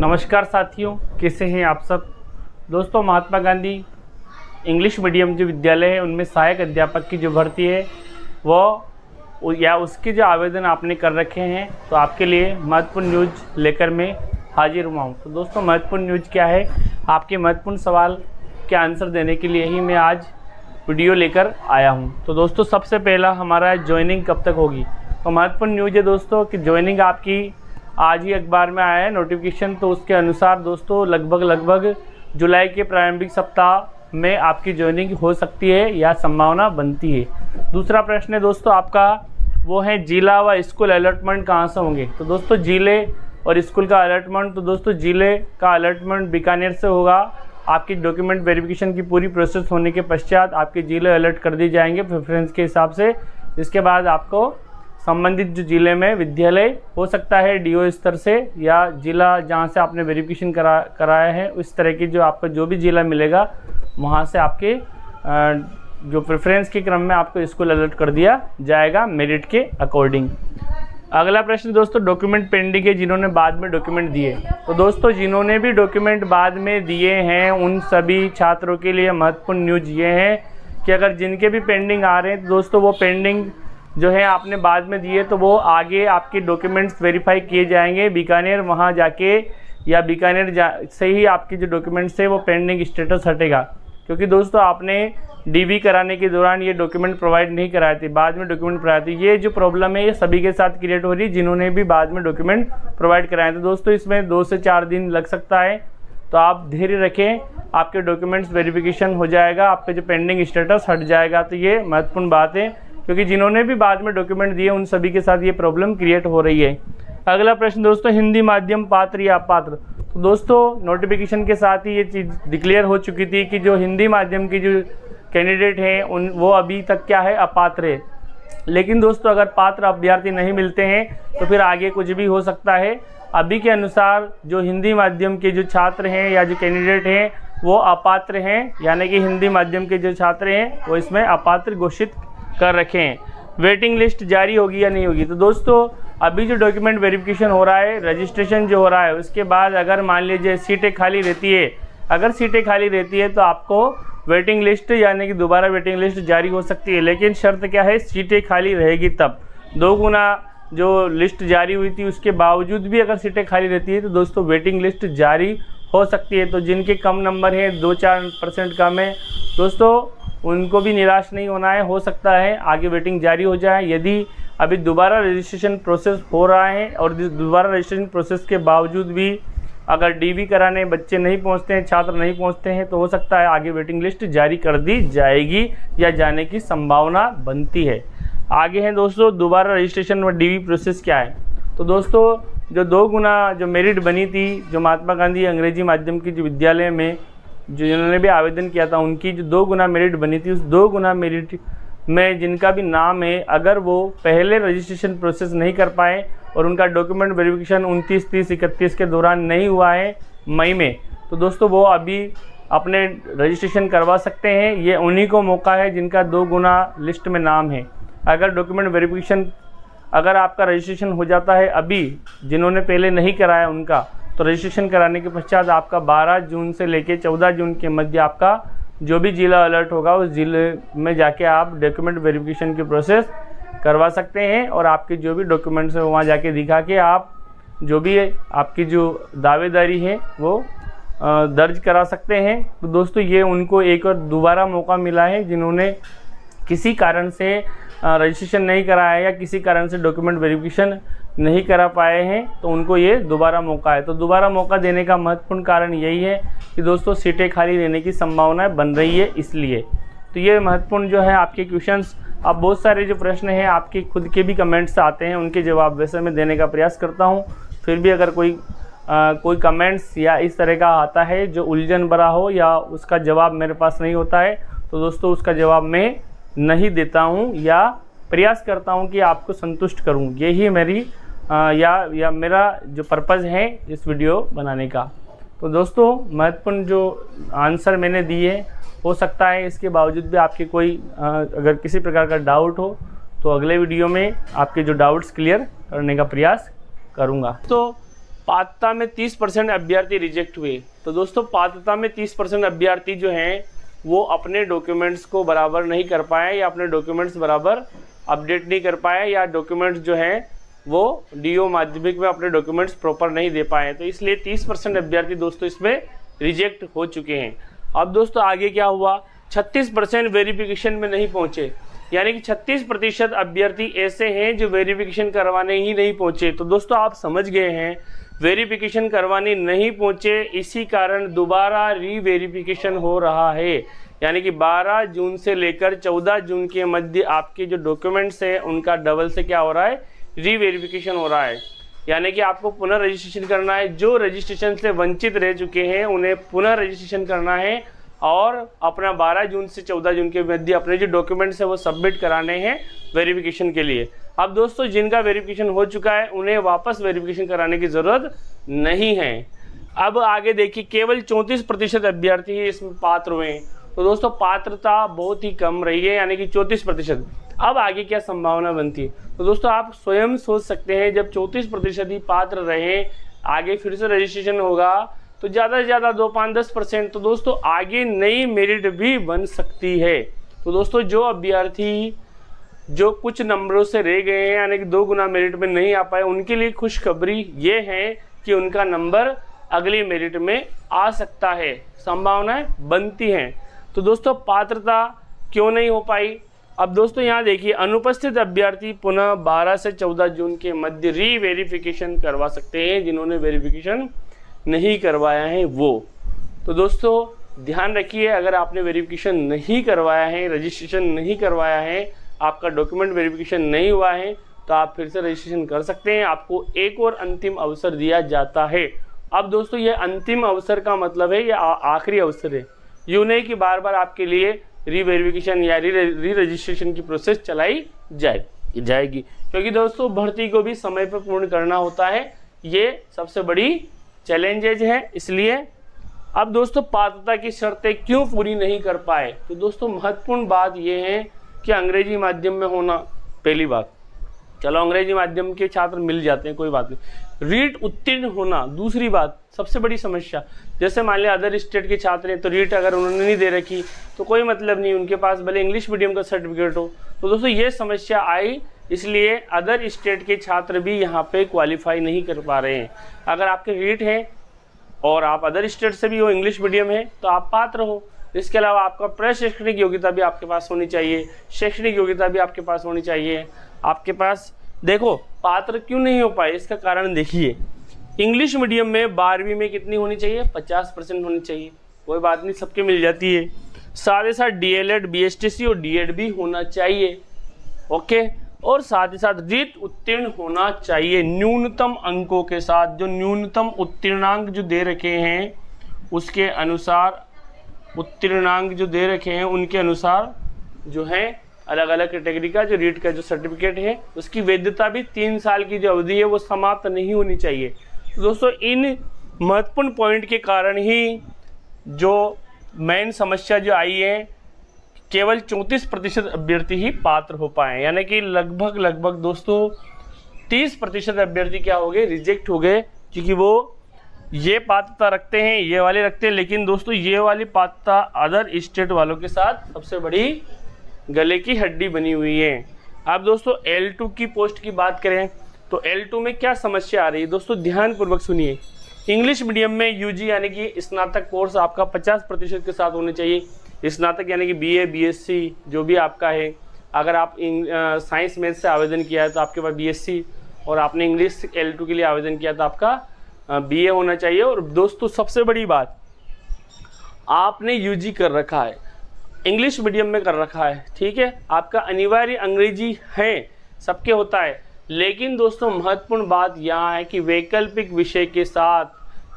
नमस्कार साथियों, कैसे हैं आप सब। दोस्तों, महात्मा गांधी इंग्लिश मीडियम जो विद्यालय है उनमें सहायक अध्यापक की जो भर्ती है वो या उसके जो आवेदन आपने कर रखे हैं, तो आपके लिए महत्वपूर्ण न्यूज़ लेकर मैं हाजिर हुआ हूँ। तो दोस्तों, महत्वपूर्ण न्यूज़ क्या है, आपके महत्वपूर्ण सवाल के आंसर देने के लिए ही मैं आज वीडियो लेकर आया हूँ। तो दोस्तों, सबसे पहला हमारा ज्वाइनिंग कब तक होगी। तो महत्वपूर्ण न्यूज़ है दोस्तों कि ज्वाइनिंग आपकी आज ही अखबार में आया है नोटिफिकेशन। तो उसके अनुसार दोस्तों लगभग जुलाई के प्रारंभिक सप्ताह में आपकी ज्वाइनिंग हो सकती है या संभावना बनती है। दूसरा प्रश्न है दोस्तों आपका, वो है जिला व स्कूल अलॉटमेंट कहाँ से होंगे। तो दोस्तों, जिले और स्कूल का अलॉटमेंट, तो दोस्तों जिले का अलॉटमेंट बीकानेर से होगा। आपकी डॉक्यूमेंट वेरिफिकेशन की पूरी प्रोसेस होने के पश्चात आपके जिले अलर्ट कर दिए जाएंगे प्रेफरेंस के हिसाब से। इसके बाद आपको संबंधित जो जिले में विद्यालय हो सकता है डीओ स्तर से या जिला जहां से आपने वेरिफिकेशन कराया है, उस तरह की जो आपका जो भी जिला मिलेगा वहां से आपके जो प्रेफरेंस के क्रम में आपको स्कूल अलर्ट कर दिया जाएगा मेरिट के अकॉर्डिंग। अगला प्रश्न दोस्तों, डॉक्यूमेंट पेंडिंग है जिन्होंने बाद में डॉक्यूमेंट दिए। तो दोस्तों, जिन्होंने भी डॉक्यूमेंट बाद में दिए हैं उन सभी छात्रों के लिए महत्वपूर्ण न्यूज़ ये है कि अगर जिनके भी पेंडिंग आ रहे हैं तो दोस्तों वो पेंडिंग जो है आपने बाद में दिए तो वो आगे आपके डॉक्यूमेंट्स वेरीफाई किए जाएंगे बीकानेर, वहाँ जाके या बीकानेर से ही आपके जो डॉक्यूमेंट्स है वो पेंडिंग स्टेटस हटेगा। क्योंकि दोस्तों आपने डीवी कराने के दौरान ये डॉक्यूमेंट प्रोवाइड नहीं कराए थे, बाद में डॉक्यूमेंट प्रोवाइड थे। ये जो प्रॉब्लम है ये सभी के साथ क्रिएट हो रही है जिन्होंने भी बाद में डॉक्यूमेंट प्रोवाइड कराए थे। दोस्तों, इसमें 2 से 4 दिन लग सकता है, तो आप धैर्य रखें, आपके डॉक्यूमेंट्स वेरिफिकेशन हो जाएगा, आपके जो पेंडिंग स्टेटस हट जाएगा। तो ये महत्वपूर्ण बात है क्योंकि जिन्होंने भी बाद में डॉक्यूमेंट दिए उन सभी के साथ ये प्रॉब्लम क्रिएट हो रही है। अगला प्रश्न दोस्तों, हिंदी माध्यम पात्र या अपात्र। तो दोस्तों, नोटिफिकेशन के साथ ही ये चीज़ डिक्लेयर हो चुकी थी कि जो हिंदी माध्यम की जो कैंडिडेट हैं वो अभी तक क्या है, अपात्र है। लेकिन दोस्तों, अगर पात्र अभ्यर्थी नहीं मिलते हैं तो फिर आगे कुछ भी हो सकता है। अभी के अनुसार जो हिंदी माध्यम के जो छात्र हैं या जो कैंडिडेट हैं वो अपात्र हैं, यानी कि हिंदी माध्यम के जो छात्र हैं वो इसमें अपात्र घोषित कर रखे हैं। वेटिंग लिस्ट जारी होगी या नहीं होगी। तो दोस्तों, अभी जो डॉक्यूमेंट वेरिफिकेशन हो रहा है, रजिस्ट्रेशन जो हो रहा है, उसके बाद अगर मान लीजिए सीटें खाली रहती है, अगर सीटें खाली रहती है तो आपको वेटिंग लिस्ट यानी कि दोबारा वेटिंग लिस्ट जारी हो सकती है। लेकिन शर्त क्या है, सीटें खाली रहेगी तब। 2 गुना जो लिस्ट जारी हुई थी उसके बावजूद भी अगर सीटें खाली रहती है तो दोस्तों वेटिंग लिस्ट जारी हो सकती है। तो जिनके कम नंबर हैं, 2-4% कम है, दोस्तों उनको भी निराश नहीं होना है, हो सकता है आगे वेटिंग जारी हो जाए। यदि अभी दोबारा रजिस्ट्रेशन प्रोसेस हो रहा है और दोबारा रजिस्ट्रेशन प्रोसेस के बावजूद भी अगर डीवी कराने बच्चे नहीं पहुंचते हैं, छात्र नहीं पहुंचते हैं, तो हो सकता है आगे वेटिंग लिस्ट जारी कर दी जाएगी या जाने की संभावना बनती है। आगे है दोस्तों, दोबारा रजिस्ट्रेशन व डीवी प्रोसेस क्या है। तो दोस्तों, जो 2 गुना जो मेरिट बनी थी, जो महात्मा गांधी अंग्रेजी माध्यम की जो विद्यालय में जिन्होंने भी आवेदन किया था उनकी जो 2 गुना मेरिट बनी थी, उस 2 गुना मेरिट में जिनका भी नाम है, अगर वो पहले रजिस्ट्रेशन प्रोसेस नहीं कर पाए और उनका डॉक्यूमेंट वेरिफिकेशन 29, 30, 31 के दौरान नहीं हुआ है मई में, तो दोस्तों वो अभी अपने रजिस्ट्रेशन करवा सकते हैं। ये उन्हीं को मौका है जिनका 2 गुना लिस्ट में नाम है। अगर डॉक्यूमेंट वेरिफिकेशन अगर आपका रजिस्ट्रेशन हो जाता है अभी, जिन्होंने पहले नहीं कराया उनका, तो रजिस्ट्रेशन कराने के पश्चात आपका 12 जून से लेकर 14 जून के मध्य आपका जो भी जिला अलर्ट होगा उस जिले में जाके आप डॉक्यूमेंट वेरिफिकेशन की प्रोसेस करवा सकते हैं और आपके जो भी डॉक्यूमेंट्स हैं वहाँ जाके दिखा के आप जो भी आपकी जो दावेदारी है वो दर्ज करा सकते हैं। तो दोस्तों, ये उनको एक और दोबारा मौका मिला है जिन्होंने किसी कारण से रजिस्ट्रेशन नहीं कराया या किसी कारण से डॉक्यूमेंट वेरिफिकेशन नहीं करा पाए हैं, तो उनको ये दोबारा मौका है। तो दोबारा मौका देने का महत्वपूर्ण कारण यही है कि दोस्तों सीटें खाली रहने की संभावना बन रही है इसलिए। तो ये महत्वपूर्ण जो है आपके क्वेश्चंस। अब बहुत सारे जो प्रश्न हैं आपके खुद के भी कमेंट्स आते हैं, उनके जवाब वैसे मैं देने का प्रयास करता हूँ। फिर भी अगर कोई कमेंट्स या इस तरह का आता है जो उलझन भरा हो या उसका जवाब मेरे पास नहीं होता है, तो दोस्तों उसका जवाब मैं नहीं देता हूँ या प्रयास करता हूँ कि आपको संतुष्ट करूँ। यही मेरी या मेरा जो पर्पज़ है इस वीडियो बनाने का। तो दोस्तों, महत्वपूर्ण जो आंसर मैंने दिए, हो सकता है इसके बावजूद भी आपके कोई अगर किसी प्रकार का डाउट हो तो अगले वीडियो में आपके जो डाउट्स क्लियर करने का प्रयास करूँगा। तो पात्रता में 30% अभ्यर्थी रिजेक्ट हुए। तो दोस्तों पात्रता में 30% अभ्यर्थी जो हैं वो अपने डॉक्यूमेंट्स को बराबर नहीं कर पाए या अपने डॉक्यूमेंट्स बराबर अपडेट नहीं कर पाए या डॉक्यूमेंट्स जो हैं वो डीओ माध्यमिक में अपने डॉक्यूमेंट्स प्रॉपर नहीं दे पाए। तो इसलिए 30% अभ्यर्थी दोस्तों इसमें रिजेक्ट हो चुके हैं। अब दोस्तों आगे क्या हुआ, 36% वेरिफिकेशन में नहीं पहुंचे, यानी कि 36% अभ्यर्थी ऐसे हैं जो वेरिफिकेशन करवाने ही नहीं पहुंचे। तो दोस्तों आप समझ गए हैं, वेरिफिकेशन करवाने नहीं पहुंचे, इसी कारण दोबारा रीवेरिफिकेशन हो रहा है। यानी कि 12 जून से लेकर 14 जून के मध्य आपके जो डॉक्यूमेंट्स हैं उनका डबल से क्या हो रहा है, रीवेरिफिकेशन हो रहा है। यानी कि आपको पुनः रजिस्ट्रेशन करना है। जो रजिस्ट्रेशन से वंचित रह चुके हैं उन्हें पुनः रजिस्ट्रेशन करना है और अपना 12 जून से 14 जून के मध्य अपने जो डॉक्यूमेंट्स है वो सबमिट कराने हैं वेरिफिकेशन के लिए। अब दोस्तों जिनका वेरिफिकेशन हो चुका है उन्हें वापस वेरिफिकेशन कराने की ज़रूरत नहीं है। अब आगे देखिए, केवल 34% अभ्यर्थी इसमें पात्र हुए हैं। तो दोस्तों पात्रता बहुत ही कम रही है, यानी कि 34%। अब आगे क्या संभावना बनती है, तो दोस्तों आप स्वयं सोच सकते हैं, जब 34% ही पात्र रहे, आगे फिर से रजिस्ट्रेशन होगा तो ज़्यादा से ज़्यादा 2-5-10%, तो दोस्तों आगे नई मेरिट भी बन सकती है। तो दोस्तों जो अभ्यर्थी जो कुछ नंबरों से रह गए हैं, यानी कि 2 गुना मेरिट में नहीं आ पाए, उनके लिए खुशखबरी ये है कि उनका नंबर अगली मेरिट में आ सकता है, संभावनाएं बनती हैं। तो दोस्तों पात्रता क्यों नहीं हो पाई, अब दोस्तों यहाँ देखिए, अनुपस्थित अभ्यर्थी पुनः 12 से 14 जून के मध्य रीवेरिफिकेशन करवा सकते हैं, जिन्होंने वेरिफिकेशन नहीं करवाया है वो। तो दोस्तों ध्यान रखिए, अगर आपने वेरिफिकेशन नहीं करवाया है, रजिस्ट्रेशन नहीं करवाया है, आपका डॉक्यूमेंट वेरिफिकेशन नहीं हुआ है, तो आप फिर से रजिस्ट्रेशन कर सकते हैं। आपको एक और अंतिम अवसर दिया जाता है। अब दोस्तों ये अंतिम अवसर का मतलब है ये आखिरी अवसर है, यूँ नहीं कि बार बार आपके लिए रीवेरिफिकेशन या री रजिस्ट्रेशन की प्रोसेस चलाई जाएगी, क्योंकि दोस्तों भर्ती को भी समय पर पूर्ण करना होता है, ये सबसे बड़ी चैलेंजेज है। इसलिए अब दोस्तों पात्रता की शर्तें क्यों पूरी नहीं कर पाए, तो दोस्तों महत्वपूर्ण बात यह है कि अंग्रेजी माध्यम में होना, पहली बात, चलो अंग्रेजी माध्यम के छात्र मिल जाते हैं कोई बात नहीं, रीट उत्तीर्ण होना दूसरी बात, सबसे बड़ी समस्या। जैसे मान लिया अदर स्टेट के छात्र हैं तो रीट अगर उन्होंने नहीं दे रखी तो कोई मतलब नहीं, उनके पास भले इंग्लिश मीडियम का सर्टिफिकेट हो। तो दोस्तों ये समस्या आई, इसलिए अदर स्टेट के छात्र भी यहाँ पे क्वालिफाई नहीं कर पा रहे हैं। अगर आपके रीट है और आप अदर स्टेट से भी हो, इंग्लिश मीडियम है, तो आप पात्र हो। इसके अलावा आपका प्रशैक्षणिक योग्यता भी आपके पास होनी चाहिए, शैक्षणिक योग्यता भी आपके पास होनी चाहिए। आपके पास देखो पात्र क्यों नहीं हो पाए, इसका कारण देखिए, इंग्लिश मीडियम में 12वीं में कितनी होनी चाहिए, 50% होनी चाहिए, कोई बात नहीं सबके मिल जाती है। साथ ही साथ DLED BSTC और DED भी होना चाहिए, ओके, और साथ ही साथ रीट उत्तीर्ण होना चाहिए न्यूनतम अंकों के साथ। जो न्यूनतम उत्तीर्णांक जो दे रखे हैं उसके अनुसार, उत्तीर्णांक जो दे रखे हैं उनके अनुसार जो है अलग अलग कैटेगरी का जो रीट का जो सर्टिफिकेट है उसकी वैधता भी 3 साल की जो अवधि है वो समाप्त नहीं होनी चाहिए। तो दोस्तों इन महत्वपूर्ण पॉइंट के कारण ही जो मेन समस्या जो आई है, केवल 34% अभ्यर्थी ही पात्र हो पाए, यानी कि लगभग दोस्तों 30% अभ्यर्थी क्या हो गए, रिजेक्ट हो गए, क्योंकि वो ये पात्रता रखते हैं, ये वाले रखते हैं, लेकिन दोस्तों ये वाली पात्रता अदर स्टेट वालों के साथ सबसे बड़ी गले की हड्डी बनी हुई है। अब दोस्तों L2 की पोस्ट की बात करें तो L2 में क्या समस्या आ रही है, दोस्तों ध्यानपूर्वक सुनिए। इंग्लिश मीडियम में UG यानी कि स्नातक कोर्स आपका 50% के साथ होने चाहिए। स्नातक यानी कि BA BSc जो भी आपका है, अगर आप साइंस मैथ से आवेदन किया है तो आपके पास BSc, और आपने इंग्लिश L2 के लिए आवेदन किया तो आपका BA होना चाहिए। और दोस्तों सबसे बड़ी बात, आपने UG कर रखा है, इंग्लिश मीडियम में कर रखा है, ठीक है, आपका अनिवार्य अंग्रेजी है, सबके होता है, लेकिन दोस्तों महत्वपूर्ण बात यहाँ है कि वैकल्पिक विषय के साथ,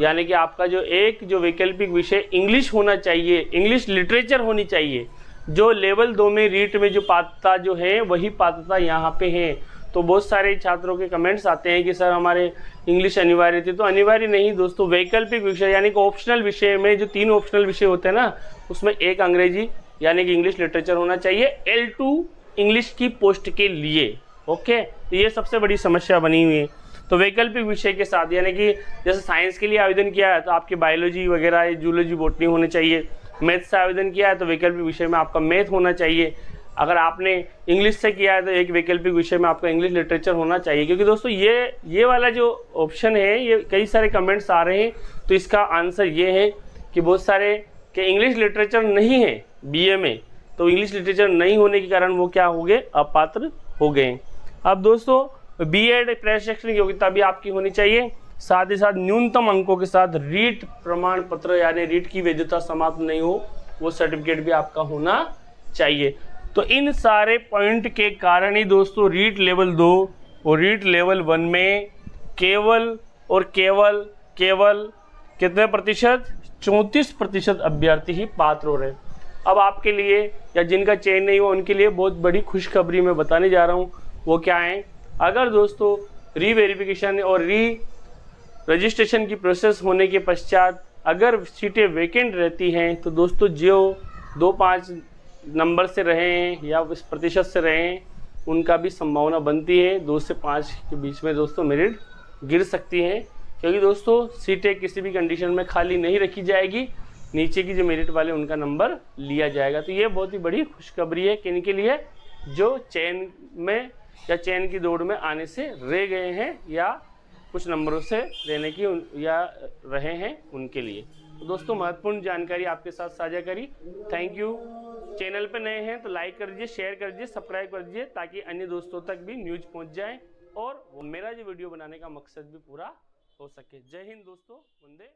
यानी कि आपका जो वैकल्पिक विषय इंग्लिश होना चाहिए, इंग्लिश लिटरेचर होनी चाहिए। जो लेवल 2 में रीट में जो पात्रता जो है वही पात्रता यहाँ पे है। तो बहुत सारे छात्रों के कमेंट्स आते हैं कि सर हमारे इंग्लिश अनिवार्य थी, तो अनिवार्य नहीं दोस्तों, वैकल्पिक विषय यानी कि ऑप्शनल विषय में जो 3 ऑप्शनल विषय होते हैं ना, उसमें एक अंग्रेजी यानी कि इंग्लिश लिटरेचर होना चाहिए L2 इंग्लिश की पोस्ट के लिए, ओके। तो ये सबसे बड़ी समस्या बनी हुई है। तो वैकल्पिक विषय के साथ, यानी कि जैसे साइंस के लिए आवेदन किया है तो आपके बायोलॉजी वगैरह, जूलॉजी, बॉटनी होने चाहिए। मैथ से आवेदन किया है तो वैकल्पिक विषय में आपका मैथ होना चाहिए। अगर आपने इंग्लिश से किया है तो एक वैकल्पिक विषय में आपका इंग्लिश लिटरेचर होना चाहिए। क्योंकि दोस्तों ये वाला जो ऑप्शन है, ये कई सारे कमेंट्स आ रहे हैं, तो इसका आंसर ये है कि बहुत सारे कि इंग्लिश लिटरेचर नहीं है बीए में, तो इंग्लिश लिटरेचर नहीं होने के कारण वो क्या हो गए, अपात्र हो गए। अब दोस्तों बीएड प्रशिक्षण योग्यता भी आपकी होनी चाहिए, साथ ही साथ न्यूनतम अंकों के साथ रीट प्रमाण पत्र यानी रीट की वैधता समाप्त नहीं हो, वो सर्टिफिकेट भी आपका होना चाहिए। तो इन सारे पॉइंट के कारण ही दोस्तों रीट लेवल 2 और रीट लेवल 1 में केवल कितने प्रतिशत, 34% अभ्यर्थी ही पात्र हो रहे हैं। अब आपके लिए या जिनका चयन नहीं हुआ उनके लिए बहुत बड़ी खुशखबरी मैं बताने जा रहा हूँ। वो क्या है, अगर दोस्तों रीवेरिफिकेशन और रजिस्ट्रेशन की प्रोसेस होने के पश्चात अगर सीटें वैकेंट रहती हैं तो दोस्तों जो 2-5 नंबर से रहे हैं या इस प्रतिशत से रहे हैं, उनका भी संभावना बनती है 2 से 5 के बीच में दोस्तों मेरिट गिर सकती हैं। क्योंकि दोस्तों सीटें किसी भी कंडीशन में खाली नहीं रखी जाएगी, नीचे की जो मेरिट वाले उनका नंबर लिया जाएगा। तो ये बहुत ही बड़ी खुशखबरी है कि इनके लिए जो चयन में या चयन की दौड़ में आने से रह गए हैं या कुछ नंबरों से रहने की या रहे हैं उनके लिए। तो दोस्तों महत्वपूर्ण जानकारी आपके साथ साझा करी। Thank you. चैनल पर नए हैं तो लाइक कर दीजिए, शेयर कर दीजिए, सब्सक्राइब कर दीजिए ताकि अन्य दोस्तों तक भी न्यूज़ पहुंच जाए और मेरा जो वीडियो बनाने का मकसद भी पूरा हो सके। जय हिंद दोस्तों, वंदे।